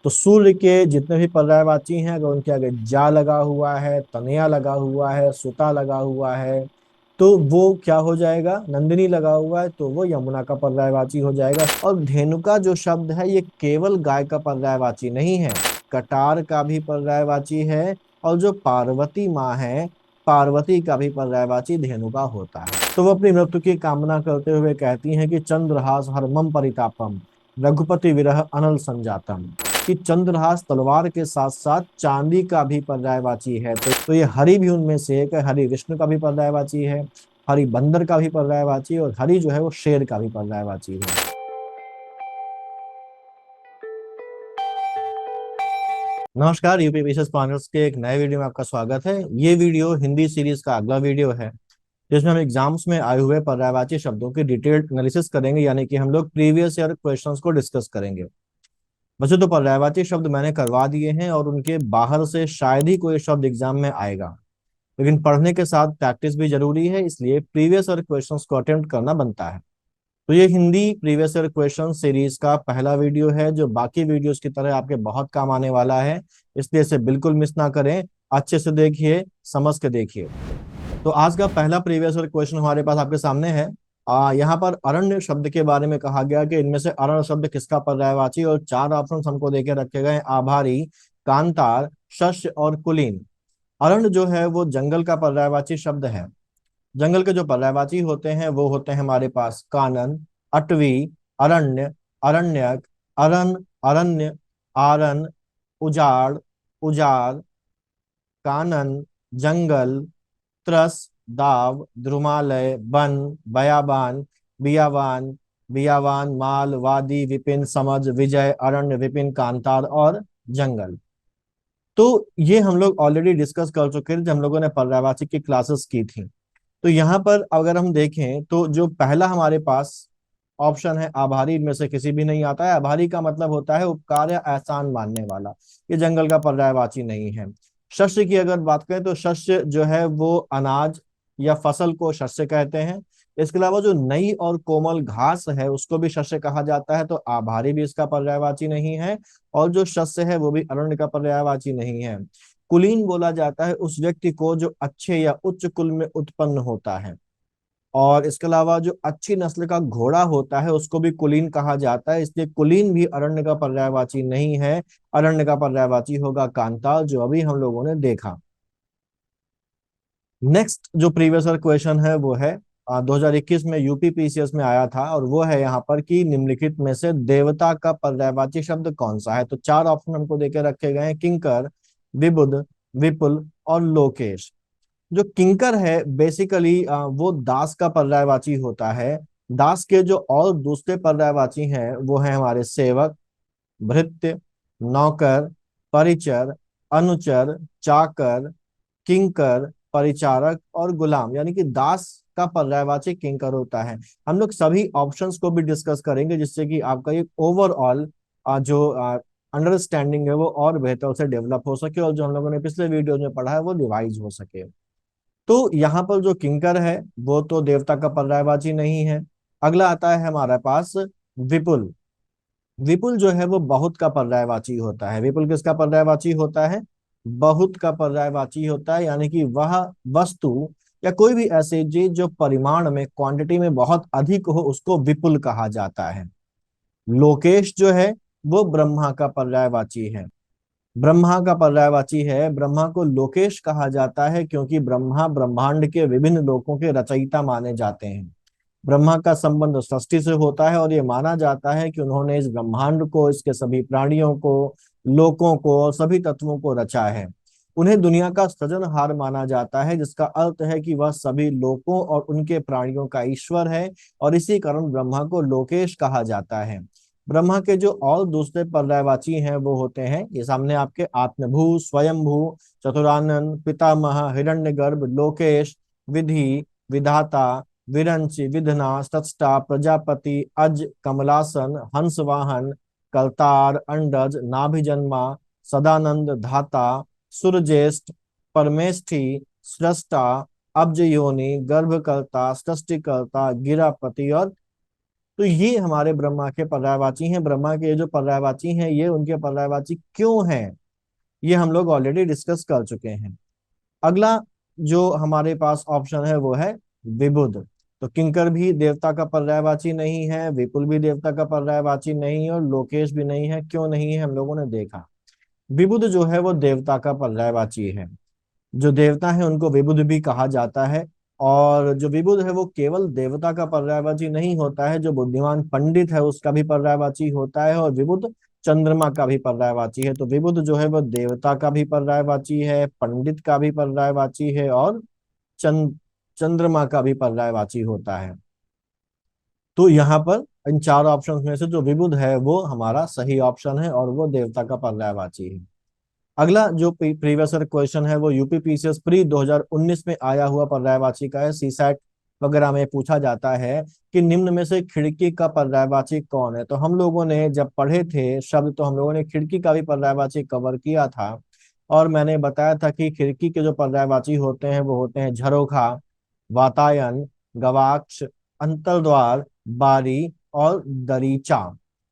तो सूर्य के जितने भी पर्यायवाची हैं, अगर उनके आगे जा लगा हुआ है, तनया लगा हुआ है, सुता लगा हुआ है, तो वो क्या हो जाएगा? नंदिनी लगा हुआ है तो वो यमुना का पर्यायवाची हो जाएगा। और धेनुका जो शब्द है ये केवल गाय का पर्यायवाची नहीं है, कटार का भी पर्यायवाची है। और जो पार्वती माँ है, पार्वती का भी पर्यायवाची धेनुका होता है। तो वो अपनी मृत्यु की कामना करते हुए कहती हैं कि चंद्रहास हरमम परितापम, रघुपति विरह अनल संजातम। कि चंद्रहास तलवार के साथ साथ चांदी का भी पर्यायवाची है। तो ये हरि भी उनमें से एक है। हरि विष्णु का भी पर्यायवाची है, हरि बंदर का भी पर्यायवाची है, और हरि जो है वो शेर का भी पर्यायवाची है। नमस्कार, यूपी विशेष प्लानर्स के एक नए वीडियो में आपका स्वागत है। ये वीडियो हिंदी सीरीज का अगला वीडियो है, जिसमें हम एग्जाम्स में आए हुए पर्यायवाची शब्दों की डिटेल्ड एनालिसिस करेंगे, यानी कि हम लोग प्रीवियस ईयर क्वेश्चंस को डिस्कस करेंगे। वैसे तो पर्यायवाची शब्द मैंने करवा दिए हैं और उनके बाहर से शायद ही कोई शब्द एग्जाम में आएगा, लेकिन पढ़ने के साथ प्रैक्टिस भी जरूरी है, इसलिए प्रीवियस ईयर क्वेश्चंस को अटेम्प्ट करना बनता है। तो ये Hindi previous year question series का पहला वीडियो है, जो बाकी वीडियोस की तरह आपके बहुत काम आने वाला है, इसलिए इसे बिल्कुल मिस ना करें। अच्छे से देखिए, समझ के देखिए। तो आज का पहला प्रीवियस ईयर क्वेश्चन हमारे पास आपके सामने है। यहाँ पर अरण्य शब्द के बारे में कहा गया कि इनमें से अरण्य शब्द किसका पर्यायवाची, और चार ऑप्शन हमको देके रखे गए हैं: आभारी, कांतार, शस्य और कुलीन। अरण्य जो है वो जंगल का पर्यायवाची शब्द है। जंगल के जो पर्यायवाची होते हैं वो होते हैं हमारे पास कानन, अटवी, अरण्य, अरण्यक, अरन, अरण्य, आरन, उजाड़, उजार, कानन, जंगल, त्रस, दाव, द्रुमालय, वन, बयाबान, बियावान, बियावान, माल, वादी, विपिन, समझ, विजय, अरण्य, विपिन, कांतार और जंगल। तो ये हम लोग ऑलरेडी डिस्कस कर चुके थे जब हम लोगों ने पर्यायवाची की क्लासेस की थी। तो यहाँ पर अगर हम देखें तो जो पहला हमारे पास ऑप्शन है आभारी, इनमें से किसी भी नहीं आता है। आभारी का मतलब होता है उपकार या एहसान मानने वाला, ये जंगल का पर्यायवाची नहीं है। शस्य की अगर बात करें तो शस्य जो है वो अनाज या फसल को शस्य कहते हैं। इसके अलावा जो नई और कोमल घास है उसको भी शस्य कहा जाता है, तो आभारी भी इसका पर्यायवाची नहीं है। और जो शस्य है वो भी अरण्य का पर्यायवाची नहीं है। कुलीन बोला जाता है उस व्यक्ति को जो अच्छे या उच्च कुल में उत्पन्न होता है। और इसके अलावा जो अच्छी नस्ल का घोड़ा होता है उसको भी कुलीन कहा जाता है, इसलिए कुलीन भी अरण्य का पर्यायवाची नहीं है। अरण्य का पर्यायवाची होगा कांता, जो अभी हम लोगों ने देखा। नेक्स्ट जो प्रीवियस ईयर क्वेश्चन है वो है 2021 में यूपी पीसीएस में आया था, और वो है यहाँ पर कि निम्नलिखित में से देवता का पर्यायवाची शब्द कौन सा है। तो चार ऑप्शन हमको देके रखे गए हैं: किंकर, विबुध, विपुल और लोकेश। जो किंकर है बेसिकली वो दास का पर्यायवाची होता है। दास के जो और दूसरे पर्यायवाची हैं वो है हमारे सेवक, भृत्य, नौकर, परिचर, अनुचर, चाकर, किंकर, परिचारक और गुलाम, यानी कि दास का पर्यायवाची किंकर होता है। हम लोग सभी ऑप्शंस को भी डिस्कस करेंगे, जिससे कि आपका एक ओवरऑल जो अंडरस्टैंडिंग है वो और बेहतर से डेवलप हो सके, और जो हम लोगों ने पिछले वीडियो में पढ़ा है वो रिवाइज हो सके। तो यहाँ पर जो किंकर है वो तो देवता का पर्यायवाची नहीं है। अगला आता है हमारे पास विपुल। विपुल जो है वो बहुत का पर्यायवाची होता है। विपुल किसका पर्यायवाची होता है? बहुत का पर्यायवाची होता है, यानी कि वह वस्तु या कोई भी ऐसी चीज जो परिमाण में, क्वांटिटी में बहुत अधिक हो, उसको विपुल कहा जाता है। लोकेश जो है वो ब्रह्मा का पर्यायवाची है। ब्रह्मा का पर्यायवाची है। ब्रह्मा को लोकेश कहा जाता है क्योंकि ब्रह्मा ब्रह्मांड के विभिन्न लोकों के रचयिता माने जाते हैं। ब्रह्मा का संबंध सृष्टि से होता है, और ये माना जाता है कि उन्होंने इस ब्रह्मांड को, इसके सभी प्राणियों को, लोकों को और सभी तत्वों को रचा है। उन्हें दुनिया का सृजनहार माना जाता है, जिसका अर्थ है कि वह सभी लोकों और उनके प्राणियों का ईश्वर है, और इसी कारण ब्रह्मा को लोकेश कहा जाता है। ब्रह्मा के जो और दूसरे पर्यायवाची हैं वो होते हैं ये सामने आपके: आत्मभू, स्वयंभू, चतुरानन, पितामह, हिरण्यगर्भ, लोकेश, विधि, विधाता, विरंची, विधना, सत्ता, प्रजापति, अज, कमलासन, हंसवाहन, कलतार, अंडज, नाभिजन्मा, सदानंद, धाता, सुरज्येष्ठ, परमेष्ठी, सृष्टा, अब्ज योनि, गर्भकर्ता, सृष्टिकर्ता, गिरापति और तो ये हमारे ब्रह्मा के पर्यायवाची हैं। ब्रह्मा के जो पर्यायवाची हैं ये उनके पर्यायवाची क्यों हैं, ये हम लोग ऑलरेडी डिस्कस कर चुके हैं। अगला जो हमारे पास ऑप्शन है वो है विबुध। तो किंकर भी देवता का पर्यायवाची नहीं है, विपुल भी देवता का पर्यायवाची नहीं है, और लोकेश भी नहीं है। क्यों नहीं है, हम लोगों ने देखा। विबुध जो है वो देवता का पर्यायवाची है। जो देवता है उनको विबुध भी कहा जाता है। और जो विबुध है वो केवल देवता का पर्यायवाची नहीं होता है, जो बुद्धिमान पंडित है उसका भी पर्यायवाची होता है, और विबुध चंद्रमा का भी पर्यायवाची है। तो विबुध जो है वो देवता का भी पर्यायवाची है, पंडित का भी पर्यायवाची है, और चंद्रमा का भी पर्यायवाची होता है। तो यहाँ पर इन चार ऑप्शन में से जो विबुध है वो हमारा सही ऑप्शन है, और वो देवता का पर्यायवाची है। अगला जो प्रीवियस क्वेश्चन है वो यूपीपीसीएस प्री 2019 में आया हुआ पर्यायवाची का है। सीसैट वगैरह में पूछा जाता है कि निम्न में से खिड़की का पर्यायवाची कौन है। तो हम लोगों ने जब पढ़े थे शब्द तो हम लोगों ने खिड़की का भी पर्यायवाची कवर किया था, और मैंने बताया था कि खिड़की के जो पर्यायवाची होते हैं वो होते हैं झरोखा, वातायन, गवाक्ष, अंतर्द्वार, बारी और दरीचा।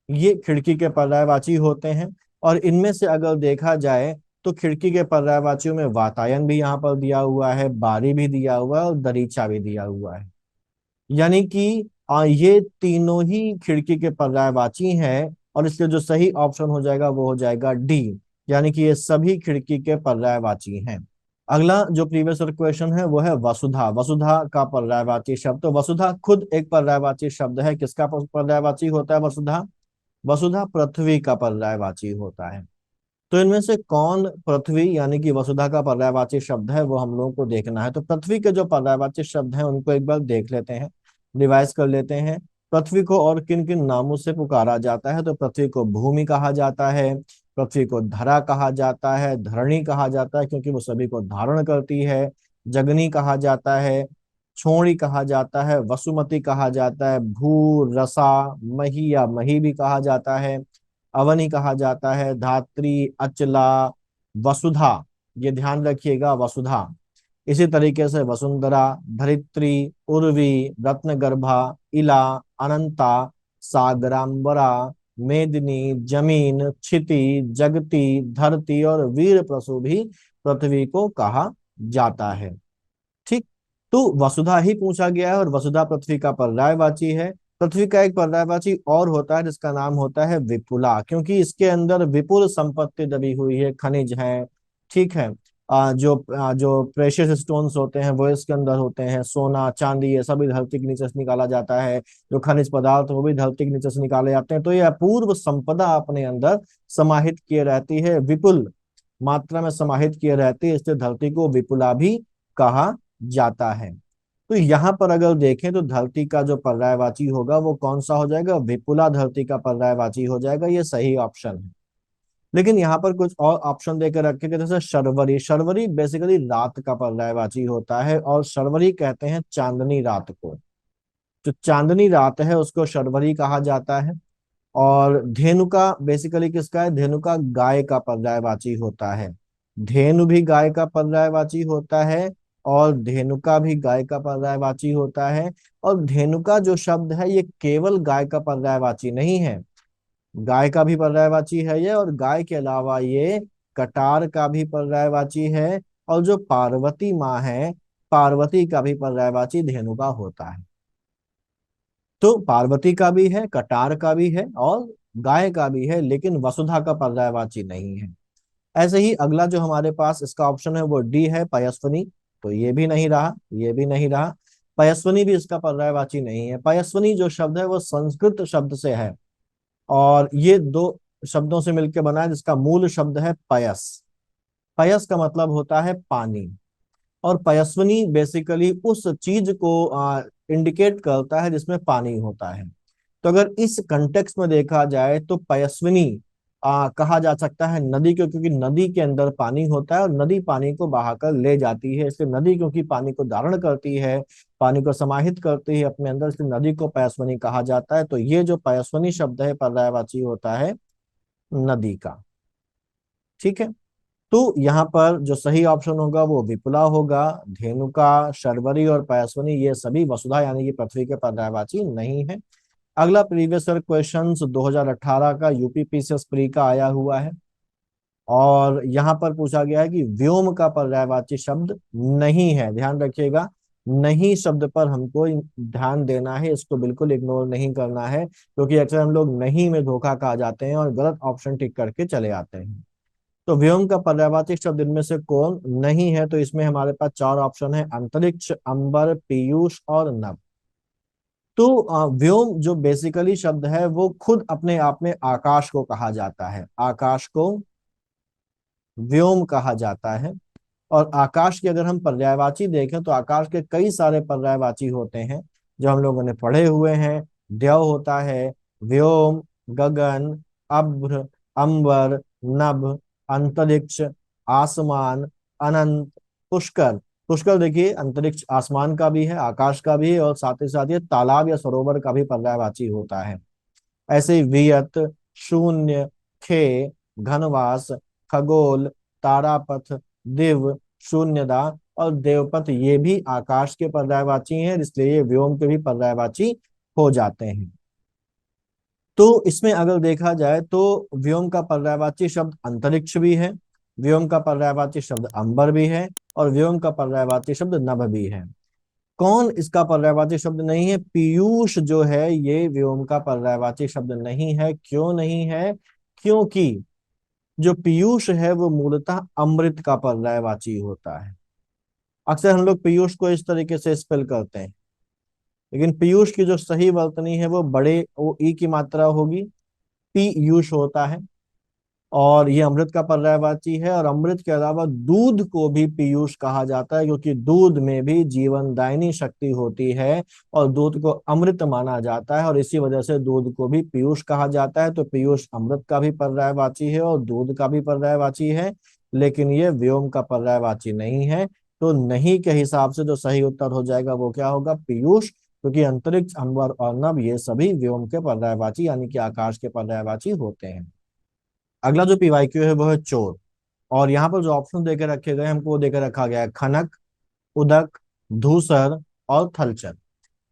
ये खिड़की के पर्यायवाची होते हैं। और इनमें से अगर देखा जाए तो खिड़की के पर्यायवाचियों में वातायन भी यहाँ पर दिया हुआ है, बारी भी दिया हुआ है, और दरीचा भी दिया हुआ है। यानी कि ये तीनों ही खिड़की के पर्यायवाची हैं, और इसलिए जो सही ऑप्शन हो जाएगा वो हो जाएगा डी, यानी कि ये सभी खिड़की के पर्यायवाची हैं। अगला जो प्रीवियस क्वेश्चन है वो है वसुधा। वसुधा का पर्यायवाची शब्द, तो वसुधा खुद एक पर्यायवाची शब्द है। किसका पर्यायवाची होता है वसुधा? वसुधा पृथ्वी का पर्यायवाची होता है। तो इनमें से कौन पृथ्वी यानी कि वसुधा का पर्यायवाची शब्द है वो हम लोगों को देखना है। तो पृथ्वी के जो पर्यायवाची शब्द हैं उनको एक बार देख लेते हैं, रिवाइज कर लेते हैं। पृथ्वी को और किन किन नामों से पुकारा जाता है? तो पृथ्वी को भूमि कहा जाता है, पृथ्वी को धरा कहा जाता है, धरणी कहा जाता है क्योंकि वो सभी को धारण करती है, जगनी कहा जाता है, छोड़ी कहा जाता है, वसुमती कहा जाता है, भू रसा, मही या मही भी कहा जाता है, अवनी कहा जाता है, धात्री, अचला, वसुधा। ये ध्यान रखिएगा, वसुधा। इसी तरीके से वसुंधरा, धरित्री, उर्वी, रत्नगर्भा, इला, अनंता, सागरांबरा, मेदिनी, जमीन, क्षिति, जगती, धरती और वीर प्रसु भी पृथ्वी को कहा जाता है। ठीक। तो वसुधा ही पूछा गया है, और वसुधा पृथ्वी का पर्यायवाची है। पृथ्वी का एक पर्यायवाची और होता है जिसका नाम होता है विपुला, क्योंकि इसके अंदर विपुल संपत्ति दबी हुई है, खनिज है। ठीक है। जो प्रेशियस स्टोन्स होते हैं वो इसके अंदर होते हैं, सोना, चांदी, ये सभी धरती के नीचे से निकाला जाता है। जो खनिज पदार्थ वो भी धरती के नीचे से निकाले जाते हैं। तो ये अपूर्व संपदा अपने अंदर समाहित किए रहती है, विपुल मात्रा में समाहित किए रहती है, इसलिए धरती को विपुला भी कहा जाता है। तो यहाँ पर अगर देखें तो धरती का जो पर्यायवाची होगा वो कौन सा हो जाएगा? विपुला धरती का पर्यायवाची हो जाएगा, ये सही ऑप्शन है। लेकिन यहाँ पर कुछ और ऑप्शन देकर रखे गए, जैसे शर्वरी। शर्वरी बेसिकली रात का पर्यायवाची होता है, और शर्वरी कहते हैं चांदनी रात को। जो चांदनी रात है उसको शर्वरी कहा जाता है। और धेनुका बेसिकली किसका है? धेनुका गाय का पर्यायवाची होता है। धेनु भी गाय का पर्यायवाची होता है, और धेनुका भी गाय का पर्यायवाची होता है। और धेनुका जो शब्द है ये केवल गाय का पर्यायवाची नहीं है, गाय का भी पर्यायवाची है ये, और गाय के अलावा ये कटार का भी पर्यायवाची है। और जो पार्वती माँ है, पार्वती का भी पर्यायवाची धेनुका होता है। तो पार्वती का भी है, कटार का भी है, और गाय का भी है, लेकिन वसुधा का पर्यायवाची नहीं है। ऐसे ही अगला जो हमारे पास इसका ऑप्शन है वो डी है, पयस्वनी। तो ये भी नहीं रहा, ये भी नहीं रहा। पयस्वनी भी इसका पर्यायवाची नहीं है। पयस्वनी जो शब्द है वो संस्कृत शब्द से है, और ये दो शब्दों से मिलकर बना है, जिसका मूल शब्द है पयस। पयस का मतलब होता है पानी, और पयस्वनी बेसिकली उस चीज को इंडिकेट करता है जिसमें पानी होता है। तो अगर इस कंटेक्स्ट में देखा जाए तो पयस्विनी कहा जा सकता है नदी को, क्योंकि नदी के अंदर पानी होता है और नदी पानी को बहाकर ले जाती है। इसलिए नदी क्योंकि पानी को धारण करती है, पानी को समाहित करती है अपने अंदर, इसलिए नदी को पयस्विनी कहा जाता है। तो ये जो पयस्विनी शब्द है पर्यायवाची होता है नदी का। ठीक है। तो यहाँ पर जो सही ऑप्शन होगा वो विपुला होगा। धेनुका, शर्वरी और पयस्विनी ये सभी वसुधा यानी कि पृथ्वी के पर्यायवाची नहीं है। अगला प्रीवियस ईयर क्वेश्चन 2018 का यूपी पीसीएस प्री का आया हुआ है, और यहाँ पर पूछा गया है कि व्योम का पर्यायवाची शब्द नहीं है। ध्यान रखिएगा, नहीं शब्द पर हमको ध्यान देना है, इसको बिल्कुल इग्नोर नहीं करना है, क्योंकि अक्सर हम लोग नहीं में धोखा खा जाते हैं और गलत ऑप्शन टिक करके चले आते हैं। तो व्योम का पर्यायवाची शब्द इनमें से कौन नहीं है? तो इसमें हमारे पास चार ऑप्शन है: अंतरिक्ष, अंबर, पीयूष और नभ। तो व्योम जो बेसिकली शब्द है वो खुद अपने आप में आकाश को कहा जाता है, आकाश को व्योम कहा जाता है। और आकाश की अगर हम पर्यायवाची देखें तो आकाश के कई सारे पर्यायवाची होते हैं जो हम लोगों ने पढ़े हुए हैं। द्यौ होता है, व्योम, गगन, अभ्र, अंबर, नभ, अंतरिक्ष, आसमान, अनंत, पुष्कर। पुष्कर देखिए अंतरिक्ष आसमान का भी है, आकाश का भी है, और साथ ही साथ ये तालाब या सरोवर का भी पर्यायवाची होता है। ऐसे ही वियत, शून्य, खे, घनवास, खगोल, तारापथ, दिव, शून्यता और देवपथ, ये भी आकाश के पर्यायवाची हैं, इसलिए ये व्योम के भी पर्यायवाची हो जाते हैं। तो इसमें अगर देखा जाए तो व्योम का पर्यायवाची शब्द अंतरिक्ष भी है, व्योम का पर्यायवाची शब्द अंबर भी है, और व्योम का पर्यायवाची शब्द नभ भी है। कौन इसका पर्यायवाची शब्द नहीं है? पीयूष जो है ये व्योम का पर्यायवाची शब्द नहीं है। क्यों नहीं है? क्योंकि जो पीयूष है वो मूलतः अमृत का पर्यायवाची होता है। अक्सर हम लोग पीयूष को इस तरीके से स्पेल करते हैं, लेकिन पीयूष की जो सही वर्तनी है वो बड़े ओ ई की मात्रा होगी, पीयूष होता है। और ये अमृत का पर्यायवाची है, और अमृत के अलावा दूध को भी पीयूष कहा जाता है, क्योंकि दूध में भी जीवनदायिनी शक्ति होती है और दूध को अमृत माना जाता है, और इसी वजह से दूध को भी पीयूष कहा जाता है। तो पीयूष अमृत का भी पर्यायवाची है और दूध का भी पर्यायवाची है, लेकिन ये व्योम का पर्यायवाची नहीं है। तो नहीं के हिसाब से जो सही उत्तर हो जाएगा वो क्या होगा? पीयूष, क्योंकि अंतरिक्ष, अंबर और नभ ये सभी व्योम के पर्यायवाची यानी कि आकाश के पर्यायवाची होते हैं। अगला जो पीवाईक्यू है वो है चोर। और यहाँ पर जो ऑप्शन देकर रखे गए हमको वो देकर रखा गया है खनक, उदक, धूसर और थलचर।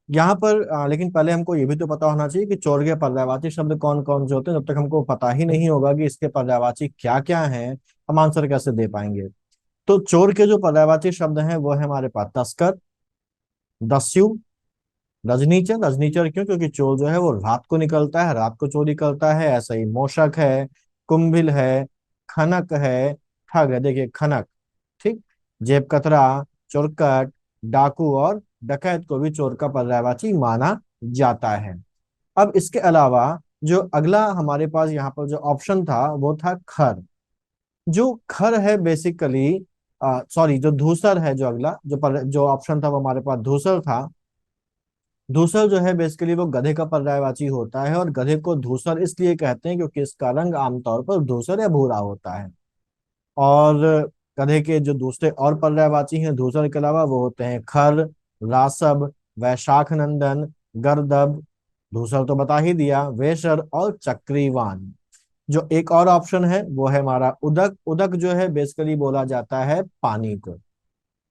यहाँ पर लेकिन पहले हमको ये भी तो पता होना चाहिए कि चोर के पर्यायवाची शब्द कौन कौन से होते हैं। जब तक हमको पता ही नहीं होगा कि इसके पर्यायवाची क्या क्या हैं, हम आंसर कैसे दे पाएंगे? तो चोर के जो पर्यायवाची शब्द हैं वो है हमारे पास तस्कर, दस्यु, रजनीचर। रजनीचर क्यों? क्योंकि चोर जो है वो रात को निकलता है, रात को चोरी करता है। ऐसा ही मोशक है, कुंभिल है, खनक है, ठग है। देखिए खनक, ठीक, जेब कतरा, चोरकट, डाकू और डकैत को भी चोर का पर्यायवाची माना जाता है। अब इसके अलावा जो अगला हमारे पास यहाँ पर जो ऑप्शन था वो था खर। जो खर है बेसिकली, सॉरी, जो धूसर है, जो अगला जो ऑप्शन था वो हमारे पास धूसर था। धूसर जो है बेसिकली वो गधे का पर्यायवाची होता है, और गधे को धूसर इसलिए कहते हैं क्योंकि इसका रंग आमतौर पर धूसर या भूरा होता है। और गधे के जो दूसरे और पर्यायवाची हैं धूसर के अलावा वो होते हैं खर, रासब, वैशाख नंदन, गर्दब, धूसर तो बता ही दिया, वेशर और चक्रीवान। जो एक और ऑप्शन है वो है हमारा उदक। उदक जो है बेसिकली बोला जाता है पानी को।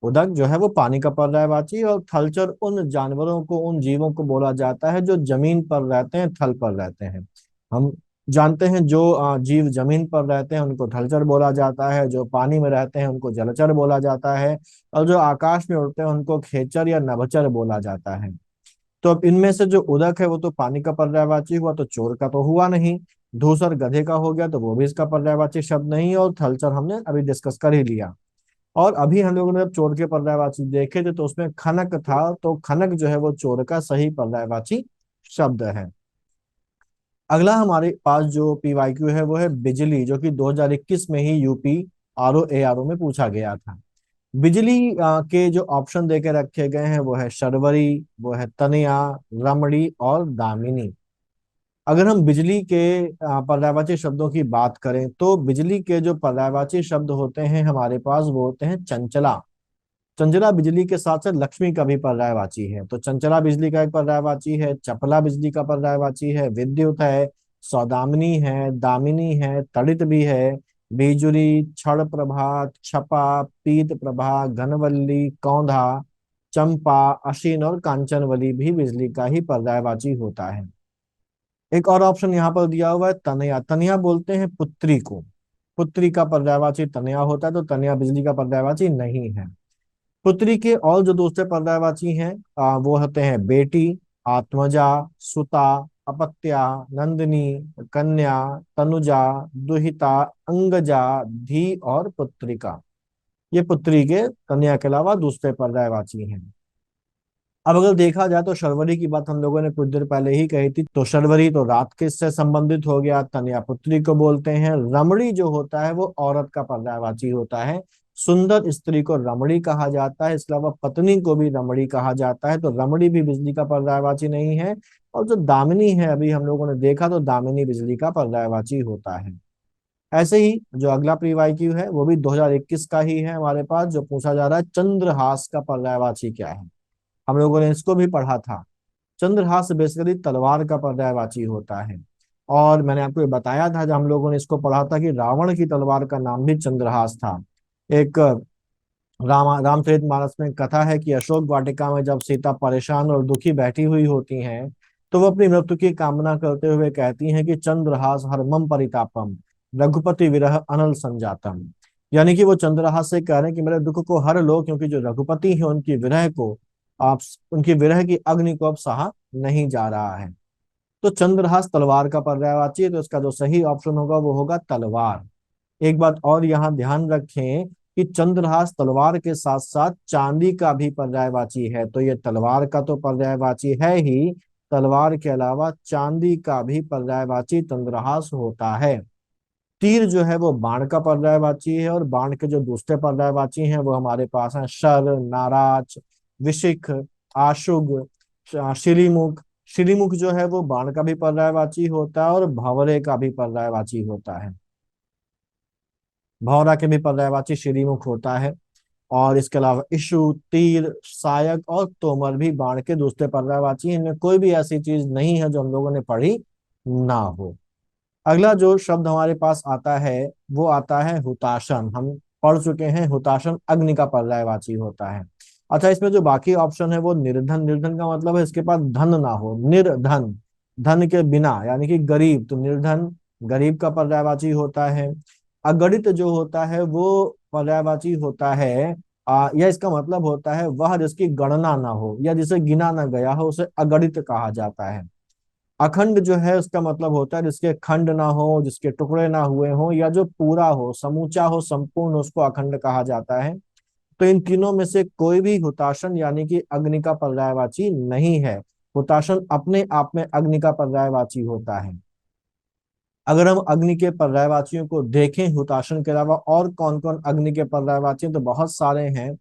उदक जो है वो पानी का पर्यायवाची। और थलचर उन जानवरों को, उन जीवों को बोला जाता है जो जमीन पर रहते हैं, थल पर रहते हैं। हम जानते हैं जो जीव जमीन पर रहते हैं उनको थलचर बोला जाता है, जो पानी में रहते हैं उनको जलचर बोला जाता है, और जो आकाश में उड़ते हैं उनको खेचर या नभचर बोला जाता है। तो अब इनमें से जो उदक है वो तो पानी का पर्यायवाची हुआ, तो चोर का तो हुआ नहीं। धूसर गधे का हो गया, तो वो भी इसका पर्यायवाची शब्द नहीं, और थलचर हमने अभी डिस्कस कर ही लिया। और अभी हम लोगों ने जब चोर के पर्यायवाची देखे थे तो उसमें खनक था, तो खनक जो है वो चोर का सही पर्यायवाची शब्द है। अगला हमारे पास जो पीवाईक्यू है वो है बिजली, जो कि 2021 में ही यूपी आरओ एआरओ में पूछा गया था। बिजली के जो ऑप्शन देके रखे गए हैं वो है शर्वरी, वो है तनया, रमणी और दामिनी। अगर हम बिजली के पर्यायवाची शब्दों की बात करें तो बिजली के जो पर्यायवाची शब्द होते हैं हमारे पास वो होते हैं चंचला। चंचला बिजली के साथ साथ लक्ष्मी का भी पर्यायवाची है। तो चंचला बिजली का एक पर्यायवाची है, चपला बिजली का पर्यायवाची है, विद्युत है, सौदामिनी है, दामिनी है, तड़ित भी है, बिजुली, क्षण प्रभा, छपा, पीत प्रभा, घनवल्ली, कौंधा, चंपा, अशीन और कांचनवली भी बिजली का ही पर्यायवाची होता है। एक और ऑप्शन यहाँ पर दिया हुआ है तनया। तनया बोलते हैं पुत्री को, पुत्री का पर्यायवाची तनया होता है, तो तनया बिजली का पर्यायवाची नहीं है। पुत्री के और जो दूसरे पर्यायवाची हैं वो होते हैं बेटी, आत्मजा, सुता, अपत्या, नंदिनी, कन्या, तनुजा, दुहिता, अंगजा, धी और पुत्रिका। ये पुत्री के कन्या के अलावा दूसरे पर्यायवाची हैं। अब अगर देखा जाए तो शर्वरी की बात हम लोगों ने कुछ देर पहले ही कही थी, तो शर्वरी तो रात के से संबंधित हो गया, तनया पुत्री को बोलते हैं। रमणी जो होता है वो औरत का पर्यायवाची होता है। सुंदर स्त्री को रमणी कहा जाता है, इसके अलावा पत्नी को भी रमणी कहा जाता है, तो रमणी भी बिजली का पर्यायवाची नहीं है। और जो दामिनी है अभी हम लोगों ने देखा, तो दामिनी बिजली का पर्यायवाची होता है। ऐसे ही जो अगला प्री वाईक्यू है वो भी 2021 का ही है हमारे पास, जो पूछा जा रहा है चंद्रहास का पर्यायवाची क्या है। हम लोगों ने इसको भी पढ़ा था। चंद्रहास बेसिकली तलवार का पर्यायवाची होता है। और मैंने आपको ये बताया था जब हम लोगों ने इसको पढ़ा था कि रावण की तलवार का नाम भी चंद्रहास था। एक रामचरितमानस में कथा है कि अशोक वाटिका में जब सीता परेशान और दुखी बैठी हुई होती हैं, तो वो अपनी मृत्यु की कामना करते हुए कहती हैं कि चंद्रहास हरमम परितापम, रघुपति विरह अनल संजातम। यानी कि वो चंद्रहास से कह रहे हैं कि मेरे दुख को हर लो, क्योंकि जो रघुपति है उनकी विरह को आप, उनकी विरह की अग्नि को अब सहा नहीं जा रहा है। तो चंद्रहास तलवार का पर्यायवाची है, तो इसका जो सही ऑप्शन होगा वो होगा तलवार। एक बात और यहाँ ध्यान रखें कि चंद्रहास तलवार के साथ साथ चांदी का भी पर्यायवाची है, तो ये तलवार का तो पर्यायवाची है ही, तलवार के अलावा चांदी का भी पर्यायवाची चंद्रहास होता है। तीर जो है वो बाण का पर्यायवाची है, और बाण के जो दूसरे पर्यायवाची हैं वो हमारे पास हैं शर, नाराज, विशिख, आशुग, श्रीमुख। श्रीमुख जो है वो बाण का भी पर्यायवाची होता है, और भंवरे का भी पर्यायवाची होता है। भौरा के भी पर्यायवाची श्रीमुख होता है। और इसके अलावा इशु, तीर, सायक और तोमर भी बाण के दूसरे पर्यायवाची हैं। इनमें कोई भी ऐसी चीज नहीं है जो हम लोगों ने पढ़ी ना हो। अगला जो शब्द हमारे पास आता है वो आता है हुताशन। हम पढ़ चुके हैं, हुताशन अग्नि का पर्यायवाची होता है। अच्छा, इसमें जो बाकी ऑप्शन है वो निर्धन। निर्धन का मतलब है इसके पास धन ना हो, निर्धन, धन के बिना, यानी कि गरीब, तो निर्धन गरीब का पर्यायवाची होता है। अगणित जो होता है वो पर्यायवाची होता है या इसका मतलब होता है वह जिसकी गणना ना हो या जिसे गिना ना गया हो, उसे अगणित कहा जाता है। अखंड जो है उसका मतलब होता है जिसके खंड ना हो, जिसके टुकड़े ना हुए हो, या जो पूरा हो, समूचा हो, संपूर्ण, उसको अखंड कहा जाता है। तो इन तीनों में से कोई भी हुताशन यानी कि अग्नि का पर्यायवाची नहीं है। हुताशन अपने आप में अग्नि का पर्यायवाची होता है। अगर हम अग्नि के पर्यायवाचियों को देखें हुताशन के अलावा और कौन कौन अग्नि के पर्यायवाची हैं, तो बहुत सारे हैं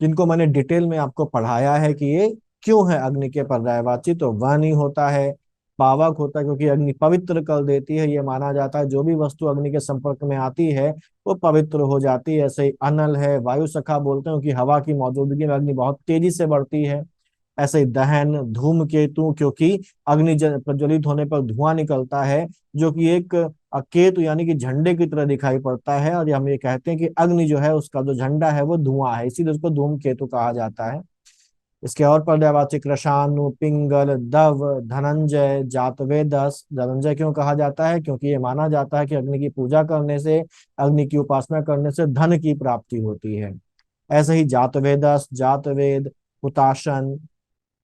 जिनको मैंने डिटेल में आपको पढ़ाया है कि ये क्यों है अग्नि के पर्यायवाची। तो वनी होता है, पावक होता है क्योंकि अग्नि पवित्र कर देती है, ये माना जाता है जो भी वस्तु अग्नि के संपर्क में आती है वो पवित्र हो जाती है। ऐसे ही अनल है, वायु सखा बोलते हैं क्योंकि हवा की मौजूदगी में अग्नि बहुत तेजी से बढ़ती है। ऐसे ही दहन, धूमकेतु, क्योंकि अग्नि प्रज्वलित होने पर धुआं निकलता है जो कि एक केतु यानी कि झंडे की तरह दिखाई पड़ता है, और हम ये कहते हैं कि अग्नि जो है उसका जो झंडा है वो धुआं है, इसीलिए उसको धूमकेतु कहा जाता है। इसके और पर्यायवाची कृषाणु, पिंगल, दव, धनंजय, जातवेदस। धनंजय क्यों कहा जाता है? क्योंकि ये माना जाता है कि अग्नि की पूजा करने से, अग्नि की उपासना करने से धन की प्राप्ति होती है। ऐसे ही जातवेदस, जातवेद, हुताशन,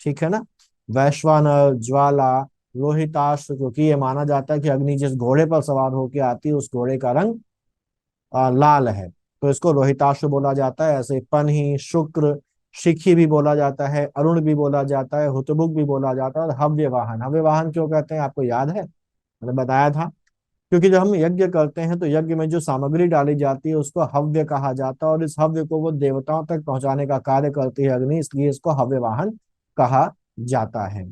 ठीक है ना, वैश्वानर, ज्वाला, रोहिताश्व, क्योंकि ये माना जाता है कि अग्नि जिस घोड़े पर सवार होकर आती है उस घोड़े का रंग लाल है, तो इसको रोहिताश्व बोला जाता है। ऐसे पन्ही, शुक्र, शिखी भी बोला जाता है, अरुण भी बोला जाता है, हुतबुक भी बोला जाता है, और हव्य वाहन। हव्य वाहन क्यों कहते हैं आपको याद है? मैंने बताया था, क्योंकि जब हम यज्ञ करते हैं तो यज्ञ में जो सामग्री डाली जाती है उसको हव्य कहा जाता है, और इस हव्य को वो देवताओं तक पहुंचाने का कार्य करती है अग्नि, इसलिए इसको हव्य वाहन कहा जाता है।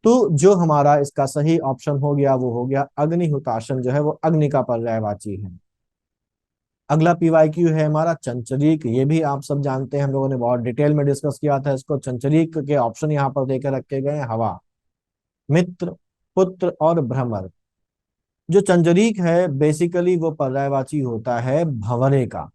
तो जो हमारा इसका सही ऑप्शन हो गया वो हो गया अग्निहुताशन, जो है वो अग्नि का पर्यायवाची है। अगला पीवाईक्यू है हमारा चंचरीक। ये भी आप सब जानते हैं, हम लोगों ने बहुत डिटेल में डिस्कस किया था इसको। चंचरीक के ऑप्शन यहाँ पर देकर रखे गए हैं हवा, मित्र, पुत्र और भ्रमर। जो चंचरीक है बेसिकली वो पर्यायवाची होता है भंवरे का।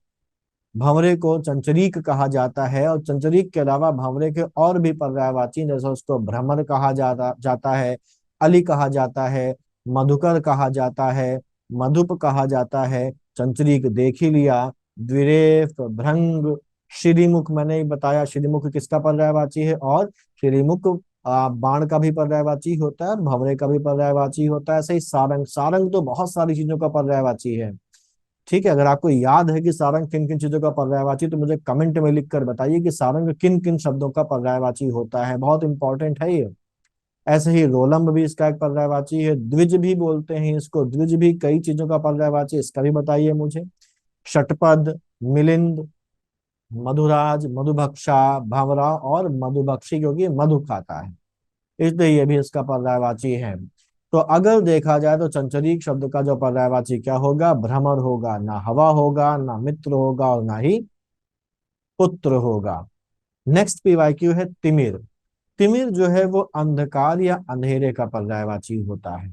भंवरे को चंचरीक कहा जाता है, और चंचरीक के अलावा भंवरे के और भी पर्यायवाची, जैसे उसको भ्रमर कहा जाता जाता है, अली कहा जाता है, मधुकर कहा जाता है, मधुप कहा जाता है, चंचरीक देख ही लिया, द्विरेफ, भृंग, श्रीमुख मैंने ही बताया, श्रीमुख किसका पर्यायवाची है, और श्रीमुख बाण का भी पर्यायवाची होता है और भंवरे का भी पर्यायवाची होता है। ऐसे ही सारंग, सारंग तो बहुत सारी चीजों का पर्यायवाची है। ठीक है, अगर आपको याद है कि सारंग किन किन चीजों का पर्यायवाची, तो मुझे कमेंट में लिख कर बताइए कि सारंग किन किन शब्दों का पर्यायवाची होता है, बहुत इंपॉर्टेंट है ये। ऐसे ही रोलम्ब भी इसका एक पर्यायवाची है, द्विज भी बोलते हैं इसको, द्विज भी कई चीजों का पर्यायवाची, इसका भी बताइए मुझे। षटपद, मिलिंद, मधुराज, मधुभक्षा, भंवरा और मधुभक्षी, क्योंकि मधु खाता है, इसलिए ये भी इसका पर्यायवाची है। तो अगर देखा जाए तो चंचरीक शब्द का जो पर्यायवाची क्या होगा, भ्रमर होगा, ना हवा होगा, ना मित्र होगा और ना ही पुत्र होगा। नेक्स्ट पीवाईक्यू है तिमिर। तिमिर जो है वो अंधकार या अंधेरे का पर्यायवाची होता है,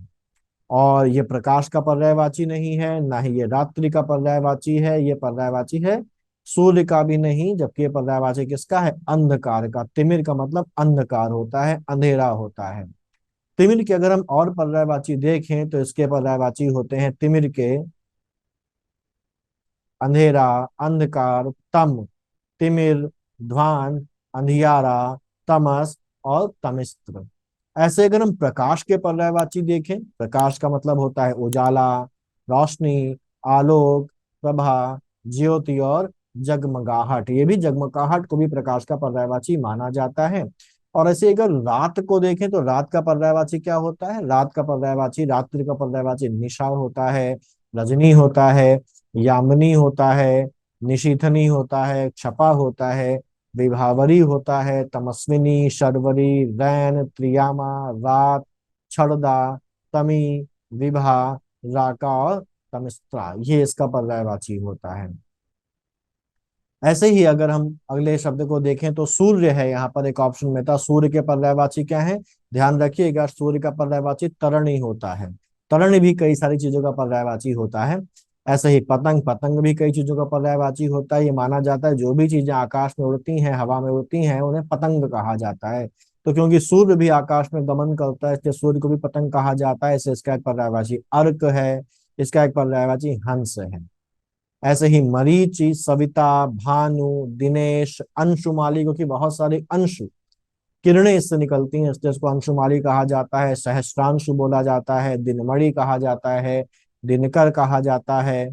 और ये प्रकाश का पर्यायवाची नहीं है, ना ही ये रात्रि का पर्यायवाची है, ये पर्यायवाची है सूर्य का भी नहीं, जबकि ये पर्यायवाची किसका है, अंधकार का। तिमिर का मतलब अंधकार होता है, अंधेरा होता है। तिमिर के अगर हम और पर्यायवाची देखें तो इसके पर्यायवाची होते हैं तिमिर के अंधेरा, अंधकार, तम, तिमिर, ध्वान, अंधियारा, तमस और तमिस्त्र। ऐसे अगर हम प्रकाश के पर्यायवाची देखें, प्रकाश का मतलब होता है उजाला, रोशनी, आलोक, प्रभा, ज्योति और जगमगाहट। ये भी जगमगाहट को भी प्रकाश का पर्यायवाची माना जाता है। और ऐसे अगर रात को देखें तो रात का पर्यायवाची क्या होता है, रात का पर्यायवाची, रात्रि का पर्यायवाची निशा होता है, रजनी होता है, यामिनी होता है, निशीथनी होता है, क्षपा होता है, विभावरी होता है, तमस्विनी, शर्वरी, रैन, त्रियामा, रात, छड़दा, तमी, विभा, राका और तमिस्त्रा, ये इसका पर्यायवाची होता है। ऐसे ही अगर हम अगले शब्द को देखें तो सूर्य है, यहाँ पर एक ऑप्शन में था, सूर्य के पर्यायवाची क्या है, ध्यान रखिएगा, सूर्य का पर्यायवाची तरणी होता है। तरणी भी कई सारी चीजों का पर्यायवाची होता है। ऐसे ही पतंग, पतंग भी कई चीजों का पर्यायवाची होता है। ये माना जाता है जो भी चीजें आकाश में उड़ती हैं, हवा में उड़ती हैं, उन्हें पतंग कहा जाता है। तो क्योंकि सूर्य भी आकाश में गमन करता है, इसलिए सूर्य को भी पतंग कहा जाता है। इससे इसका एक पर्यायवाची अर्क है, इसका एक पर्यायवाची हंस है। ऐसे ही मरीचि, सविता, भानु, दिनेश, अंशुमाली, क्योंकि बहुत सारे अंशु किरणें इससे निकलती हैं, इसलिए इसको अंशुमाली कहा जाता है। सहस्त्रांशु बोला जाता है, दिनमणि कहा जाता है, दिनकर कहा जाता है,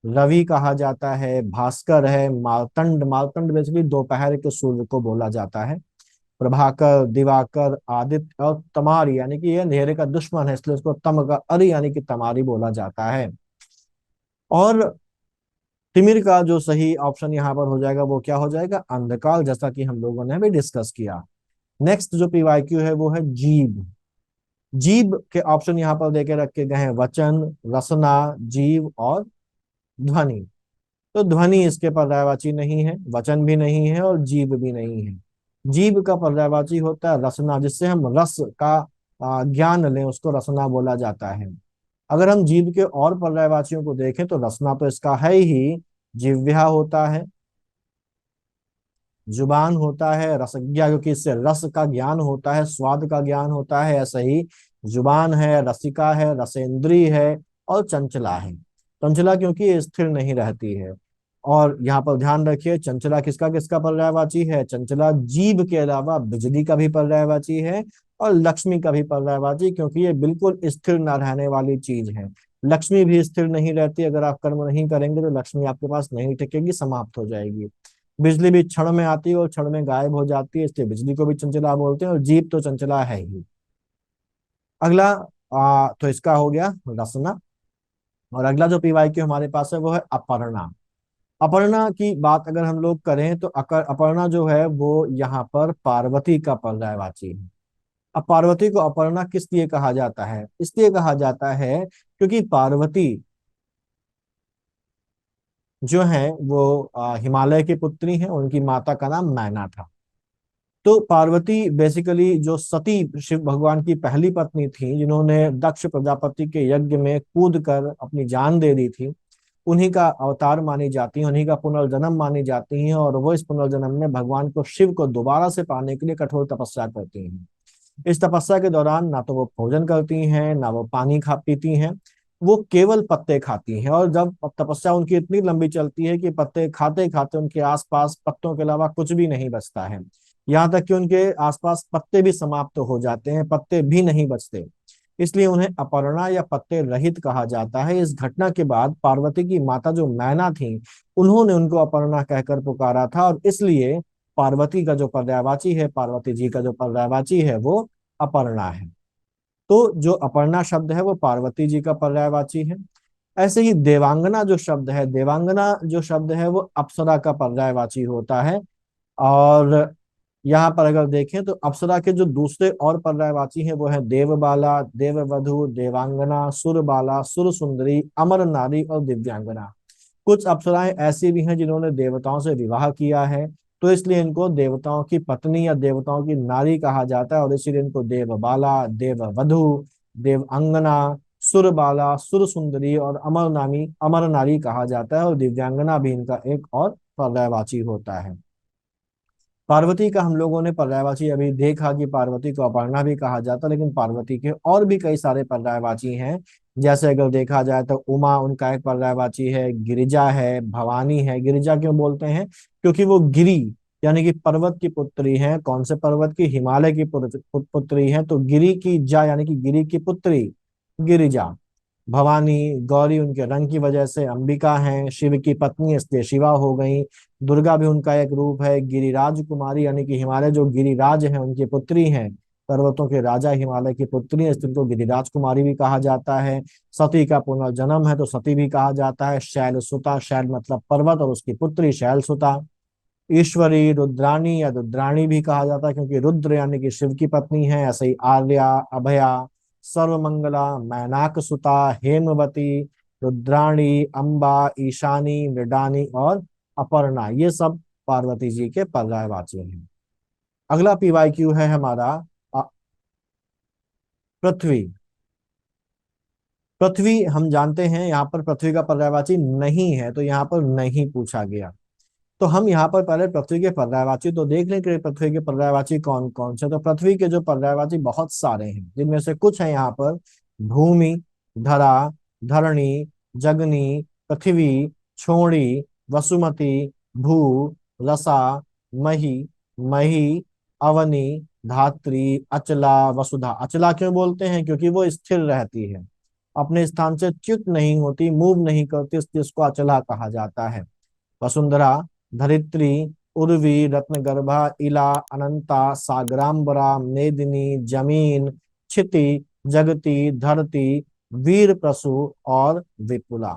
रवि कहा जाता है, भास्कर है, मार्तंड, मार्तंड बेसिकली दोपहर के सूर्य को बोला जाता है, प्रभाकर, दिवाकर, आदित्य और तमारी, यानी कि ये अंधेरे का दुश्मन है, इसलिए उसको तम का अरि यानी कि तमारी बोला जाता है। और तिमिर का जो सही ऑप्शन यहाँ पर हो जाएगा वो क्या हो जाएगा, अंधकार, जैसा कि हम लोगों ने भी डिस्कस किया। नेक्स्ट जो पीवाईक्यू है वो है जीव। जीव के ऑप्शन यहाँ पर देके रखे गए हैं, वचन, रसना, जीव और ध्वनि। तो ध्वनि इसके पर्यायवाची नहीं है, वचन भी नहीं है और जीव भी नहीं है। जीव का पर्यायवाची होता है रसना, जिससे हम रस का ज्ञान लें उसको रसना बोला जाता है। अगर हम जीव के और पर्यायवाचियों को देखें तो रसना तो इसका है ही, जिह्वा होता है, जुबान होता है, रसज्ञा क्योंकि इससे रस का ज्ञान होता है, स्वाद का ज्ञान होता है, ऐसे ही जुबान है, रसिका है, रसेंद्री है और चंचला है। चंचला क्योंकि ये स्थिर नहीं रहती है। और यहाँ पर ध्यान रखिए, चंचला किसका किसका पर्यायवाची है, चंचला जीव के अलावा बिजली का भी पर्यायवाची है और लक्ष्मी का भी पर्यायवाची, क्योंकि ये बिल्कुल स्थिर न रहने वाली चीज है। लक्ष्मी भी स्थिर नहीं रहती, अगर आप कर्म नहीं करेंगे तो लक्ष्मी आपके पास नहीं टिकेगी, समाप्त हो जाएगी। बिजली भी क्षण में आती है और क्षण में गायब हो जाती है, इसलिए बिजली को भी चंचला बोलते हैं, और जीव तो चंचला है ही। अगला तो इसका हो गया रसना। और अगला जो पीवाईक्यू हमारे पास है वो है अपर्णा। अपर्णा की बात अगर हम लोग करें तो अपर्णा जो है वो यहाँ पर पार्वती का पर्यायवाची है। अब पार्वती को अपर्णा किस लिए कहा जाता है, इसलिए कहा जाता है क्योंकि पार्वती जो है वो हिमालय की पुत्री है, उनकी माता का नाम मैना था। तो पार्वती बेसिकली जो सती शिव भगवान की पहली पत्नी थी, जिन्होंने दक्ष प्रजापति के यज्ञ में कूद कर अपनी जान दे दी थी, उन्हीं का अवतार मानी जाती हैं, उन्हीं का पुनर्जन्म मानी जाती हैं, और वो इस पुनर्जन्म में भगवान को शिव को दोबारा से पाने के लिए कठोर तपस्या करती हैं। इस तपस्या के दौरान ना तो वो भोजन करती हैं, ना वो पानी खा पीती हैं, वो केवल पत्ते खाती हैं। और जब तपस्या उनकी इतनी लंबी चलती है कि पत्ते खाते खाते उनके आसपास पत्तों के अलावा कुछ भी नहीं बचता है, यहाँ तक कि उनके आसपास पत्ते भी समाप्त हो जाते हैं, पत्ते भी नहीं बचते। इसलिए उन्हें अपर्णा या पत्ते रहित कहा जाता है। इस घटना के बाद पार्वती की माता जो मैना थी, उन्होंने उनको अपर्णा कहकर पुकारा था, और इसलिए पार्वती का जो पर्यायवाची है, पार्वती जी का जो पर्यायवाची है, वो अपर्णा है। तो जो अपर्णा शब्द है वो पार्वती जी का पर्यायवाची है। ऐसे ही देवांगना जो शब्द है, देवांगना जो शब्द है वो अप्सरा का पर्यायवाची होता है। और यहाँ पर अगर देखें तो अप्सरा के जो दूसरे और पर्यायवाची हैं वो है देवबाला, देववधु, देवांगना, सुरबाला, सुर सुंदरी, अमर नारी और दिव्यांगना। कुछ अप्सराएं ऐसी भी हैं जिन्होंने देवताओं से विवाह किया है, तो इसलिए इनको देवताओं की पत्नी या देवताओं की नारी कहा जाता है, और इसीलिए इनको देवबाला, देववधु, देवांगना, सुरबाला, सुर सुंदरी और अमर नारी कहा जाता है। और दिव्यांगना भी इनका एक और पर्यायवाची होता है। पार्वती का हम लोगों ने पर्यायवाची अभी देखा कि पार्वती को अपर्णा भी कहा जाता है, लेकिन पार्वती के और भी कई सारे पर्यायवाची हैं। जैसे अगर देखा जाए तो उमा उनका एक पर्यायवाची है, गिरिजा है, भवानी है। गिरिजा क्यों बोलते हैं? क्योंकि वो गिरी यानी कि पर्वत की पुत्री है। कौन से पर्वत की? हिमालय की पुत्री है, तो गिरी की जा यानी कि गिरी की पुत्री गिरिजा। भवानी, गौरी उनके रंग की वजह से अंबिका हैं, शिव की पत्नी इसलिए शिवा हो गई। दुर्गा भी उनका एक रूप है। गिरिराज कुमारी यानी कि हिमालय जो गिरिराज हैं उनकी पुत्री हैं, पर्वतों के राजा हिमालय की पुत्री है, इसलिए उनको गिरिराज कुमारी भी कहा जाता है। सती का पुनर्जन्म है तो सती भी कहा जाता है। शैल सुता, शैल मतलब पर्वत, और उसकी पुत्री शैल सुता। ईश्वरी, रुद्राणी या रुद्राणी भी कहा जाता है क्योंकि रुद्र यानी कि शिव की पत्नी है। ऐसे ही आर्या, अभया, सर्वमंगला, मैनाक सुता, हेमवती, रुद्राणी, अंबा, ईशानी, मृडानी और अपर्णा, ये सब पार्वती जी के पर्यायवाची हैं। अगला पीवाईक्यू है हमारा अ, पृथ्वी। पृथ्वी हम जानते हैं यहाँ पर पृथ्वी का पर्यायवाची नहीं है, तो यहाँ पर नहीं पूछा गया। तो हम यहाँ पर पहले पृथ्वी के पर्यायवाची तो देख लें कि पृथ्वी के पर्यायवाची कौन कौन से। तो पृथ्वी के जो पर्यायवाची बहुत सारे हैं, जिनमें से कुछ है यहाँ पर भूमि, धरा, धरणी, जगनी, पृथ्वी, छोड़ी, वसुमती, भू, रसा, मही, मही, अवनी, धात्री, अचला, वसुधा। अचला क्यों बोलते हैं? क्योंकि वो स्थिर रहती है, अपने स्थान से च्युत नहीं होती, मूव नहीं करती, इसलिए इसको अचला कहा जाता है। वसुंधरा, धरित्री, उर्वी, रत्नगर्भा, इला, अनंता, सागराम्बरा, मेदिनी, जमीन, क्षिति, जगती, धरती, वीर प्रसु और विपुला।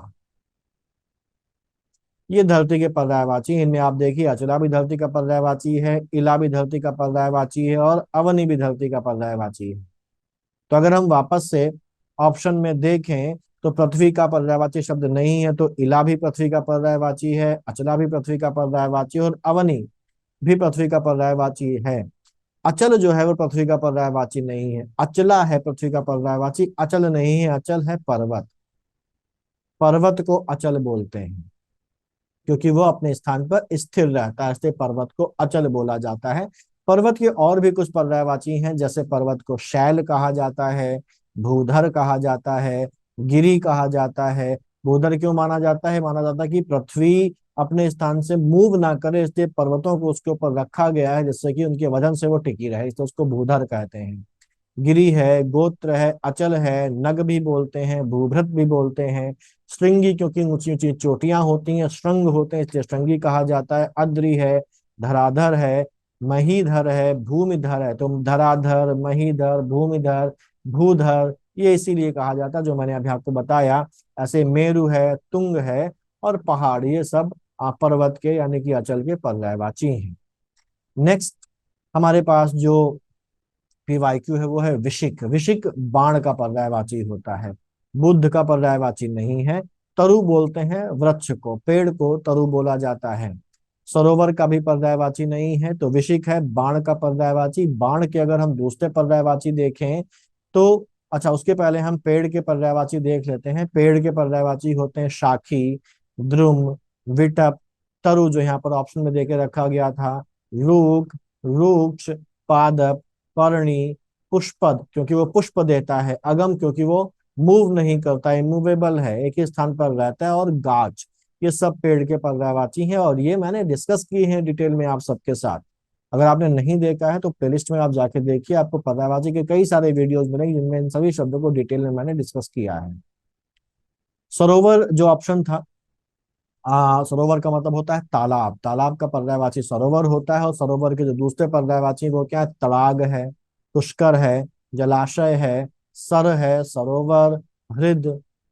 ये धरती के पर्यायवाची। इनमें आप देखिए अचला भी धरती का पर्यायवाची है, इला भी धरती का पर्यायवाची है और अवनी भी धरती का पर्यायवाची है। तो अगर हम वापस से ऑप्शन में देखें तो पृथ्वी का पर्यायवाची शब्द नहीं है, तो इला भी पृथ्वी का पर्यायवाची है, अचला भी पृथ्वी का पर्यायवाची और अवनी भी पृथ्वी का पर्यायवाची है। अचल जो है वो पृथ्वी का पर्यायवाची नहीं है। अचला है पृथ्वी का पर्यायवाची, अचल नहीं है। अचल है पर्वत। पर्वत को अचल बोलते हैं क्योंकि वो अपने स्थान पर स्थिर रहता है, इसलिए पर्वत को अचल बोला जाता है। पर्वत के और भी कुछ पर्यायवाची हैं, जैसे पर्वत को शैल कहा जाता है, भूधर कहा जाता है, गिरी कहा जाता है। भूधर क्यों माना जाता है? माना जाता है कि पृथ्वी अपने स्थान से मूव ना करे, इसलिए पर्वतों को उसके ऊपर रखा गया है जिससे कि उनके वजन से वो टिकी रहे, इसलिए उसको भूधर कहते हैं। गिरी है, गोत्र है, अचल है, नग भी बोलते हैं, भूभृत भी बोलते हैं। श्रृंगी क्योंकि ऊंची ऊंची चोटियां होती हैं, श्रृंग होते हैं, इसलिए श्रृंगी कहा जाता है। अद्रि है, धराधर है, महीधर है, भूमिधर है। तो धराधर, महीधर, भूमिधर, भूधर, ये इसीलिए कहा जाता है जो मैंने अभी आपको बताया। ऐसे मेरु है, तुंग है और पहाड़, ये सब पर्वत के यानी कि अचल के पर्यायवाची हैं। नेक्स्ट हमारे पास जो पीवाईक्यू है वो है विशिक। विशिक बाण का पर्यायवाची होता है, बुद्ध का पर्यायवाची नहीं है। तरु बोलते हैं वृक्ष को, पेड़ को तरु बोला जाता है। सरोवर का भी पर्यायवाची नहीं है, तो विशिक है बाण का पर्यायवाची। बाण के अगर हम दूसरे पर्यायवाची देखें तो अच्छा, उसके पहले हम पेड़ के पर्यायवाची देख लेते हैं। पेड़ के पर्यायवाची होते हैं शाखी, द्रुम, विटप, तरु जो यहाँ पर ऑप्शन में देके रखा गया था, रूख, रूक्ष, पादप, पर्णी, पुष्पद क्योंकि वो पुष्प देता है, अगम क्योंकि वो मूव नहीं करता, इमूवेबल है, एक ही स्थान पर रहता है, और गाछ, ये सब पेड़ के पर्यायवाची हैं। और ये मैंने डिस्कस की है डिटेल में आप सबके साथ। अगर आपने नहीं देखा है तो प्लेलिस्ट में आप जाके देखिए, आपको पर्यायवाची के कई सारे वीडियोस मिलेंगे जिनमें इन सभी शब्दों को डिटेल में मैंने डिस्कस किया है। सरोवर जो ऑप्शन था, सरोवर का मतलब होता है तालाब, तालाब का पर्यायवाची सरोवर होता है। और सरोवर के जो दूसरे पर्यायवाची वो क्या है, तड़ाग है, पुष्कर है, जलाशय है, सर है, सरोवर, हृद,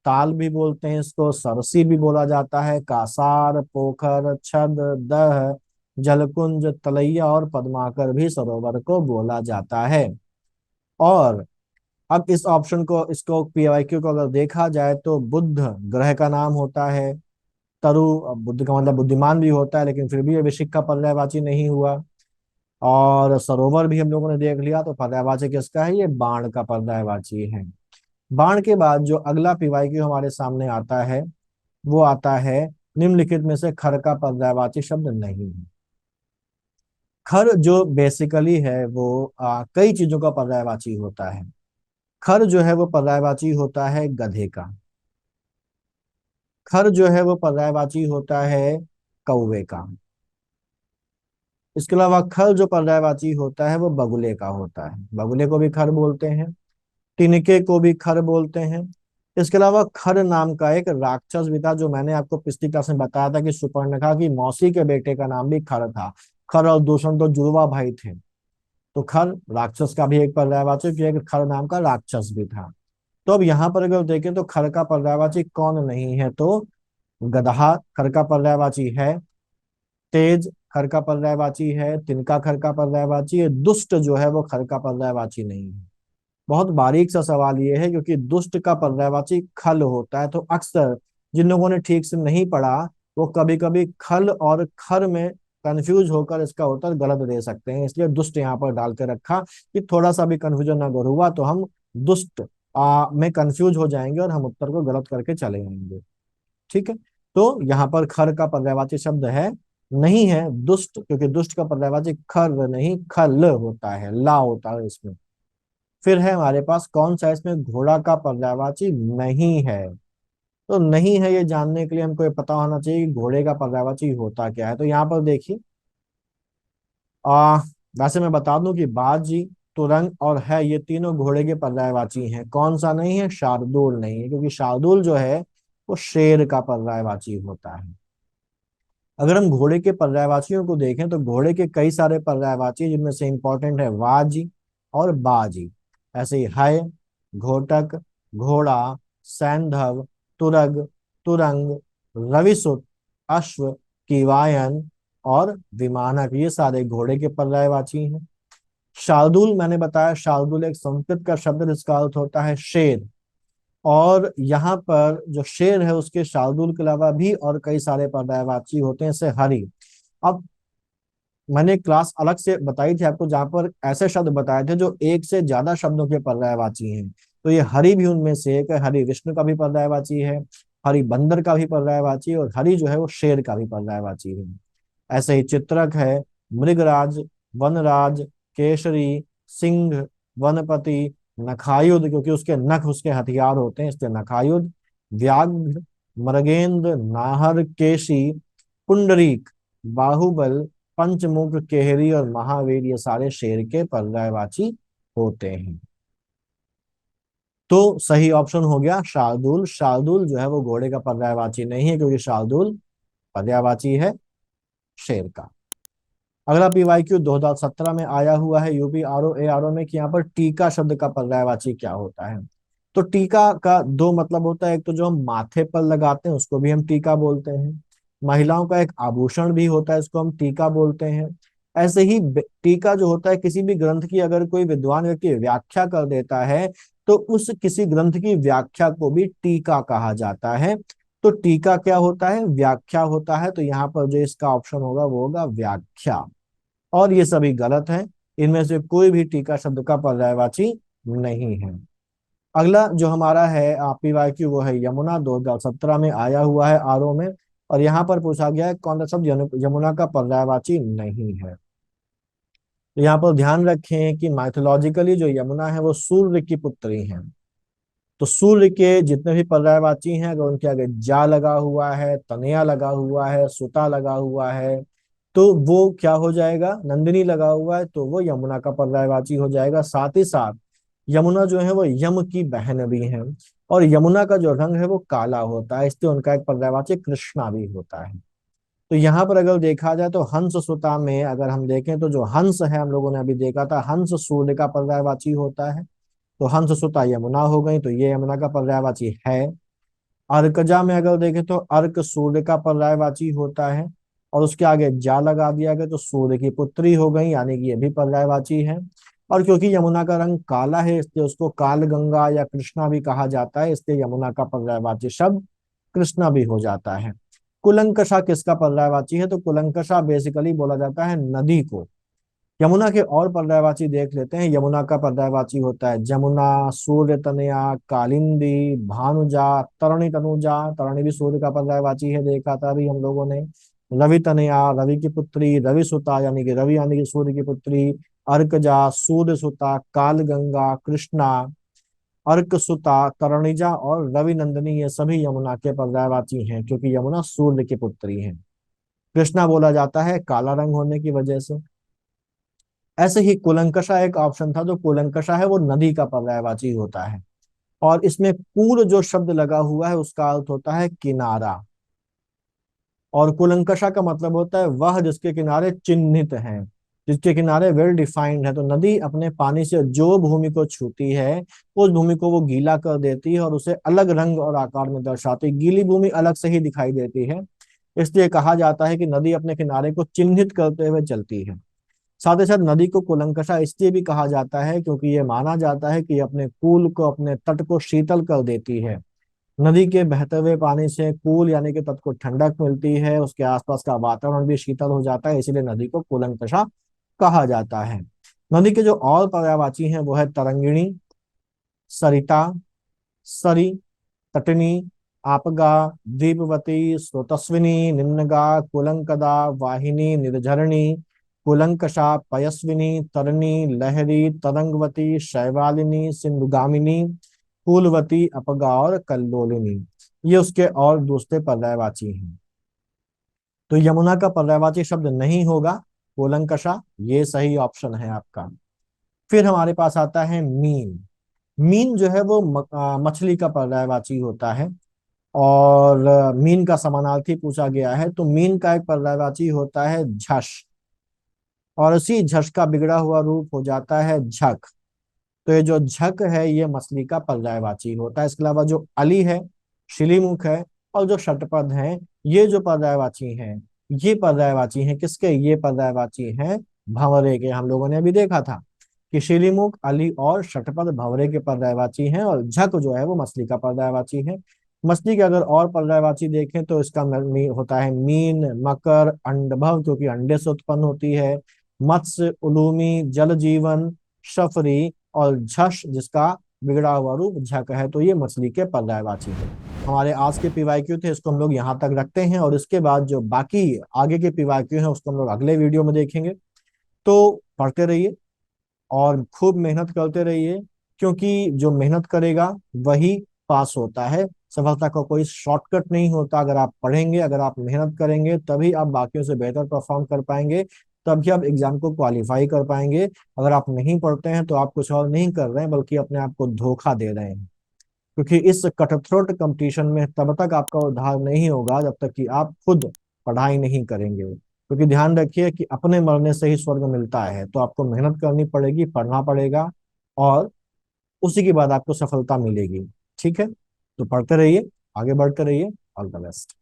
ताल भी बोलते हैं इसको, सरसी भी बोला जाता है, कासार, पोखर, छद, दह, जलकुंज, तलैया और पद्माकर भी सरोवर को बोला जाता है। और अब इस ऑप्शन को, इसको पीवाईक्यू को अगर देखा जाए तो बुद्ध ग्रह का नाम होता है, तरु, अब बुद्ध का मतलब बुद्धिमान भी होता है, लेकिन फिर भी ये विशिक का पर्यायवाची नहीं हुआ। और सरोवर भी हम लोगों ने देख लिया, तो पर्यायवाची किसका है, ये बाण का पर्यायवाची है। बाण के बाद जो अगला पीवाईक्यू हमारे सामने आता है वो आता है निम्नलिखित में से खर का पर्यायवाची शब्द नहीं है। खर जो बेसिकली है वो कई चीजों का पर्यायवाची होता है। खर जो है वो पर्यायवाची होता है गधे का। खर जो है वो पर्यायवाची होता है कौवे का। इसके अलावा खर जो पर्यायवाची होता है वो बगुले का होता है, बगुले को भी खर बोलते हैं, तिनके को भी खर बोलते हैं। इसके अलावा खर नाम का एक राक्षस भी था, जो मैंने आपको पिछली क्लास में बताया था कि सुपर्णखा की मौसी के बेटे का नाम भी खर था। खर और दूषण तो जुड़वा भाई थे। तो खर राक्षस का भी एक पर्यायवाची, कि एक खर नाम का राक्षस भी था। तो अब यहाँ पर अगर देखें तो खर का पर्यायवाची कौन नहीं है, तो गदहा खर का पर्यायवाची है, तेज खर का पर्यायवाची है, तिनका खर का पर्यायवाची है, दुष्ट जो है वो खर का पर्यायवाची नहीं है। बहुत बारीक सा सवाल ये है, क्योंकि दुष्ट का पर्यायवाची खल होता है, तो अक्सर जिन लोगों ने ठीक से नहीं पढ़ा वो कभी कभी खल और खर में कंफ्यूज होकर इसका उत्तर गलत दे सकते हैं, इसलिए दुष्ट यहाँ पर डाल के रखा कि थोड़ा सा भी कंफ्यूजन अगर हुआ तो हम दुष्ट में कंफ्यूज हो जाएंगे और हम उत्तर को गलत करके चले जाएंगे। ठीक है, तो यहाँ पर खर का पर्यायवाची शब्द है नहीं है दुष्ट, क्योंकि दुष्ट का पर्यायवाची खर नहीं खल होता है, ला होता है इसमें। फिर है हमारे पास कौन सा, इसमें घोड़ा का पर्यायवाची नहीं है। तो नहीं है ये जानने के लिए हमको ये पता होना चाहिए कि घोड़े का पर्यायवाची होता क्या है। तो यहाँ पर देखिए, आ वैसे मैं बता दूं कि बाजी, तुरंग और है, ये तीनों घोड़े के पर्यायवाची हैं। कौन सा नहीं है, शार्दुल नहीं है, क्योंकि शार्दुल जो है वो शेर का पर्यायवाची होता है। अगर हम घोड़े के पर्यायवाचियों को देखें तो घोड़े के कई सारे पर्यायवाची, जिनमें से इंपॉर्टेंट है वाजी और बाजी। ऐसे ही है, घोटक, घोड़ा, सैंधव, तुरग, तुरंग, रविसुत, अश्व, किवायन और विमानक, ये सारे घोड़े के पर्यायवाची हैं। शार्दुल मैंने बताया, शार्दुल एक संस्कृत का शब्द है जिसका अर्थ होता है शेर। और यहाँ पर जो शेर है उसके शार्दुल के अलावा भी और कई सारे पर्यायवाची होते हैं, जैसे हरि। अब मैंने क्लास अलग से बताई थी आपको जहां पर ऐसे शब्द बताए थे जो एक से ज्यादा शब्दों के पर्यायवाची हैं। तो ये हरि भी उनमें से एक है, हरि विष्णु का भी पर्यायवाची है, हरि बंदर का भी पर्यायवाची है, और हरि जो है वो शेर का भी पर्यायवाची है। ऐसे ही चित्रक है, मृगराज, वनराज, केसरी, सिंह, वनपति, नखायुध क्योंकि उसके नख उसके हथियार होते हैं इसलिए नखायुध, व्याघ्र, मृगेंद्र, नाहर, केशी, पुंडरीक, बाहुबल, पंचमुख, केहरी और महावीर, ये सारे शेर के पर्यायवाची होते हैं। तो सही ऑप्शन हो गया शार्दुल। शार्दुल जो है वो घोड़े का पर्यायवाची नहीं है, क्योंकि शार्दुल पर्यायवाची है शेर का। अगला पीवाईक्यू 2017 में आया हुआ है यूपी आरओ ए आरओ में, कि यहाँ पर टीका शब्द का पर्यायवाची क्या होता है। तो टीका का दो मतलब होता है, एक तो जो हम माथे पर लगाते हैं उसको भी हम टीका बोलते हैं, महिलाओं का एक आभूषण भी होता है इसको हम टीका बोलते हैं। ऐसे ही टीका जो होता है, किसी भी ग्रंथ की अगर कोई विद्वान व्यक्ति व्याख्या कर देता है तो उस किसी ग्रंथ की व्याख्या को भी टीका कहा जाता है। तो टीका क्या होता है, व्याख्या होता है। तो यहाँ पर जो इसका ऑप्शन होगा वो होगा व्याख्या। और ये सभी गलत है, इनमें से कोई भी टीका शब्द का पर्यायवाची नहीं है। अगला जो हमारा है पीवाईक्यू वो है यमुना, 2017 में आया हुआ है आरओ में। और यहाँ पर पूछा गया है कौन सा शब्द यमुना का पर्यायवाची नहीं है। तो यहाँ पर ध्यान रखें कि माइथोलॉजिकली जो यमुना है वो सूर्य की पुत्री है। तो सूर्य के जितने भी पर्यायवाची हैं, अगर उनके आगे जा लगा हुआ है, तनया लगा हुआ है, सुता लगा हुआ है, तो वो क्या हो जाएगा, नंदिनी लगा हुआ है तो वो यमुना का पर्यायवाची हो जाएगा। साथ ही साथ यमुना जो है वो यम की बहन भी है, और यमुना का जो रंग है वो काला होता है, इसलिए उनका एक पर्यायवाची कृष्णा भी होता है। तो यहाँ पर अगर देखा जाए तो हंस सुता में अगर हम देखें तो जो हंस है, हम लोगों ने अभी देखा था, हंस सूर्य का पर्यायवाची होता है। तो हंस सुता यमुना हो गई, तो ये यमुना का पर्यायवाची है। अर्कजा में अगर देखें तो अर्क सूर्य का पर्यायवाची होता है, और उसके आगे जा लगा दिया गया तो सूर्य की पुत्री हो गई, यानी कि ये भी पर्यायवाची है। और क्योंकि यमुना का रंग काला है, इसलिए उसको काल गंगा या कृष्णा भी कहा जाता है, इसलिए यमुना का पर्यायवाची शब्द कृष्णा भी हो जाता है। कुलंकषा किसका पर्यायवाची है, तो कुलंकषा बेसिकली बोला जाता है नदी को। यमुना के और पर्यायवाची देख लेते हैं। यमुना का पर्यायवाची होता है जमुना, सूर्य तनया, कालिंदी, भानुजा, तरणि तनुजा। तरणि भी सूर्य का पर्यायवाची है, देखा था अभी हम लोगों ने। रवि तनया, रवि की पुत्री, रवि सुता यानी कि रवि यानी कि सूर्य की पुत्री, अर्कजा, सूर्य सुता, काल गंगा, कृष्णा, अर्क सुता, तरणिजा और रवि नंदिनी, ये सभी यमुना के पर्यायवाची हैं, क्योंकि यमुना सूर्य की पुत्री है। कृष्णा बोला जाता है काला रंग होने की वजह से। ऐसे ही कुलंकषा एक ऑप्शन था, जो कुलंकषा है वो नदी का पर्यायवाची होता है। और इसमें कूल जो शब्द लगा हुआ है उसका अर्थ होता है किनारा। और कुलंकषा का मतलब होता है वह जिसके किनारे चिन्हित हैं, जिसके किनारे वेल डिफाइंड है। तो नदी अपने पानी से जो भूमि को छूती है, उस भूमि को वो गीला कर देती है और उसे अलग रंग और आकार में दर्शाती है। गीली भूमि अलग से ही दिखाई देती है, इसलिए कहा जाता है कि नदी अपने किनारे को चिन्हित करते हुए चलती है। साथ ही साथ नदी को कुलंकषा इसलिए भी कहा जाता है क्योंकि ये माना जाता है कि ये अपने कूल को, अपने तट को शीतल कर देती है। नदी के बहते हुए पानी से कूल यानी कि तट को ठंडक मिलती है, उसके आसपास का वातावरण भी शीतल हो जाता है, इसीलिए नदी को कुलंकषा कहा जाता है। नदी के जो और पर्यायवाची हैं वो है तरंगिणी, सरिता, सरी, तटनी, आपगा, दीपवती, स्रोतस्विनी, निम्नगा, कुलंकदा, वाहिनी, निर्झरणी, कुलंकषा, पयस्विनी, तरनी, लहरी, तरंगवती, शैवालिनी, सिंधुगामिनी, फूलवती, अपगा और कल्लोलिनी। ये उसके और दूसरे पर्यायवाची हैं। तो यमुना का पर्यायवाची शब्द नहीं होगा कुलंकषा, ये सही ऑप्शन है आपका। फिर हमारे पास आता है मीन। मीन जो है वो मछली का पर्यायवाची होता है। और मीन का समानार्थी पूछा गया है, तो मीन का एक पर्यायवाची होता है झष, और उसी झष का बिगड़ा हुआ रूप हो जाता है झक। तो ये जो झक है ये मछली का पर्यायवाची होता है। इसके अलावा जो अली है, शिलीमुख है, और जो षटपद है, ये जो पर्यायवाची हैं, ये पर्यायवाची हैं किसके, ये पर्यायवाची हैं भंवरे के। हम लोगों ने अभी देखा था कि शिलीमुख, अली और षटपद भंवरे के पर्यायवाची हैं, और झक जो है वो मछली का पर्यायवाची है। मछली के अगर और पर्यायवाची देखें तो इसका होता है मीन, मकर, अंडभव क्योंकि अंडे से उत्पन्न होती है, मत्स्य, उलूमी, जल जीवन, शफरी, और झष जिसका बिगड़ा हुआ रूप झक है। तो ये मछली के पर्यायवाची है। हमारे आज के पीवाईक्यू थे, इसको हम लोग यहाँ तक रखते हैं, और इसके बाद जो बाकी आगे के पीवाईक्यू हैं उसको हम लोग अगले वीडियो में देखेंगे। तो पढ़ते रहिए और खूब मेहनत करते रहिए, क्योंकि जो मेहनत करेगा वही पास होता है। सफलता का कोई शॉर्टकट नहीं होता। अगर आप पढ़ेंगे, अगर आप मेहनत करेंगे, तभी आप बाकियों से बेहतर परफॉर्म कर पाएंगे, तभी आप एग्जाम को क्वालिफाई कर पाएंगे। अगर आप नहीं पढ़ते हैं तो आप कुछ और नहीं कर रहे हैं, बल्कि अपने आप को धोखा दे रहे हैं। क्योंकि इस कटथ्रोट कंपटीशन में तब तक आपका उद्धार नहीं होगा जब तक कि आप खुद पढ़ाई नहीं करेंगे। क्योंकि ध्यान रखिए कि अपने मरने से ही स्वर्ग मिलता है, तो आपको मेहनत करनी पड़ेगी, पढ़ना पड़ेगा, और उसी के बाद आपको सफलता मिलेगी। ठीक है, तो पढ़ते रहिए, आगे बढ़ते रहिए। All the best.